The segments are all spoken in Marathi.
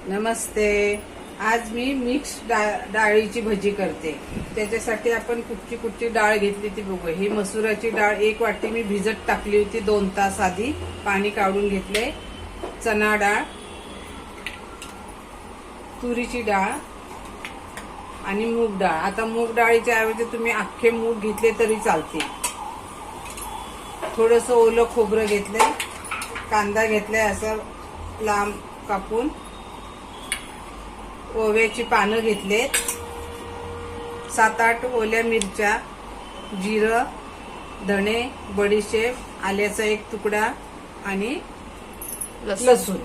नमस्ते. आज मी मिक्स डाळीची भजी करते. त्याच्यासाठी आपण कुठची डाळ घेतली ती बघू. ही मसुराची डाळ 1 वाटी मी भिजत टाकली होती 2 तास आधी. पाणी काढून घेतले. चना डाळ, तुरीची डाळ आणि मूग डाळ. आता मूग डाळीच्या ऐवजी तुम्ही अख्खे मूग घेतले तरी चालते. थोडंसं ओलं खोबरं घेतलंय, कांदा घेतलाय असं लांब कापून, ओव्याची पानं घेतलेत, 7-8 ओल्या मिरच्या, जिरं, धणे, बडीशेप, आल्याचा 1 तुकडा आणि लसूण.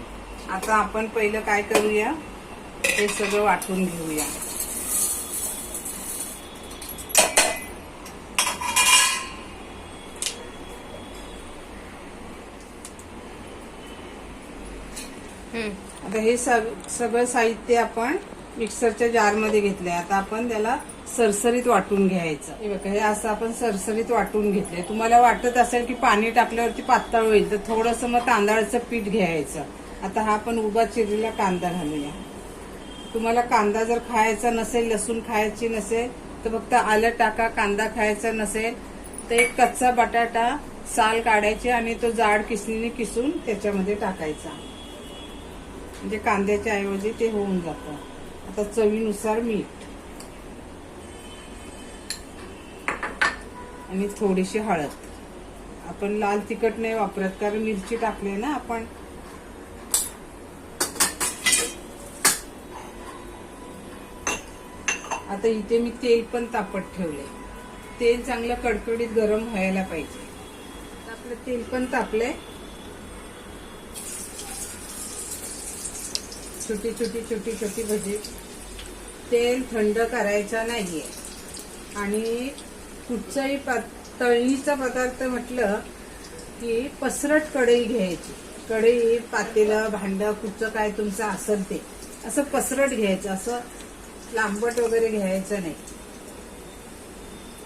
आता आपण पहिलं काय करूया, हे सगळं वाटून घेऊया. आता हे सगळं साहित्य आपण मिक्सरच्या जारमध्ये घेतलंय. आता आपण त्याला सरसरीत वाटून घ्यायचं. हे बघा, हे असं आपण सरसरीत वाटून घेतलंय. तुम्हाला वाटत असेल की पाणी टाकल्यावरती पातळ होईल तर थोडंसं मग तांदळाचं पीठ घ्यायचं. आता हा आपण उभा चिरलेला कांदा घालूया. तुम्हाला कांदा जर खायचा नसेल, लसूण खायची नसेल तर फक्त आलं टाका. कांदा खायचा नसेल तर एक कच्चा बटाटा साल काढायचे आणि तो जाड किसणीने किसून त्याच्यामध्ये टाकायचा. म्हणजे कांद्याच्या ऐवजी ते होऊन जातं. आता चवीनुसार मीठ आणि थोडीशी हळद. आपण लाल तिखट नाही वापरत कारण मिरची टाकली ना आपण. आता इथे मी तेल पण तापत ठेवले. तेल चांगलं कडकडीत गरम व्हायला पाहिजे. आपलं तेल पण तापलंय. छोटी छोटी छोटी छोटी भजी. तेल थंड करायचा नाहीये. आणि कुठचाही तळणीचा पदार्थ म्हटलं की पसरट कढई घ्यायची. कढई, पातेलं, भांडं, कुठचं काय तुमचं असेल ते असं पसरट घ्यायचं. असं लांबट वगैरे घ्यायचं नाही.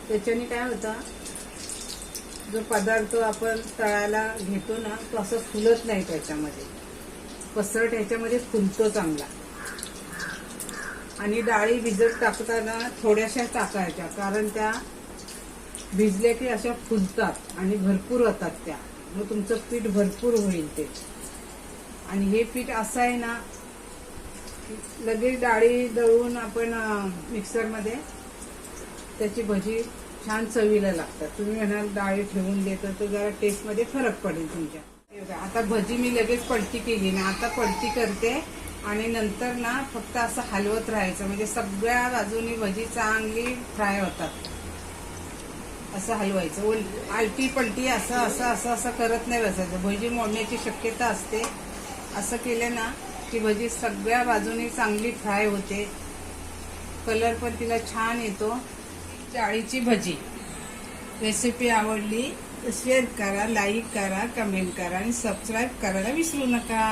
त्याच्याने काय होतं, जो पदार्थ आपण तळायला घेतो ना तो असं फुलत नाही. त्याच्यामध्ये पसरट ह्याच्यामध्ये फुलतो चांगला. आणि डाळी भिजत टाकताना थोड्याशा टाकायच्या कारण त्या भिजल्या की अशा फुलतात आणि भरपूर होतात त्या. मग तुमचं पीठ भरपूर होईल ते. आणि हे पीठ असं आहे ना, लगेच डाळी दळून आपण मिक्सरमध्ये त्याची भजी छान चवीला लागतात. तुम्ही म्हणाल डाळी ठेवून देतो तर जरा टेस्टमध्ये फरक पडेल तुमच्या. आता भजी मी लगेच पलटी केली ना, आता पलटी करते आणि नंतर ना फक्त असं हलवत राहायचं. म्हणजे सगळ्या बाजूनी भजी चांगली फ्राय होतात. असं हलवायचं. आलटी पलटी असं असं असं असं करत नाही बसायचं. भजी मोडण्याची शक्यता असते. असं केलं ना की भजी सगळ्या बाजूनी चांगली फ्राय होते. कलर पण तिला छान येतो. डाळीची भजी रेसिपी आवडली शेअर करा, लाईक करा, कमेंट करा आणि सबस्क्राईब करायला विसरू नका.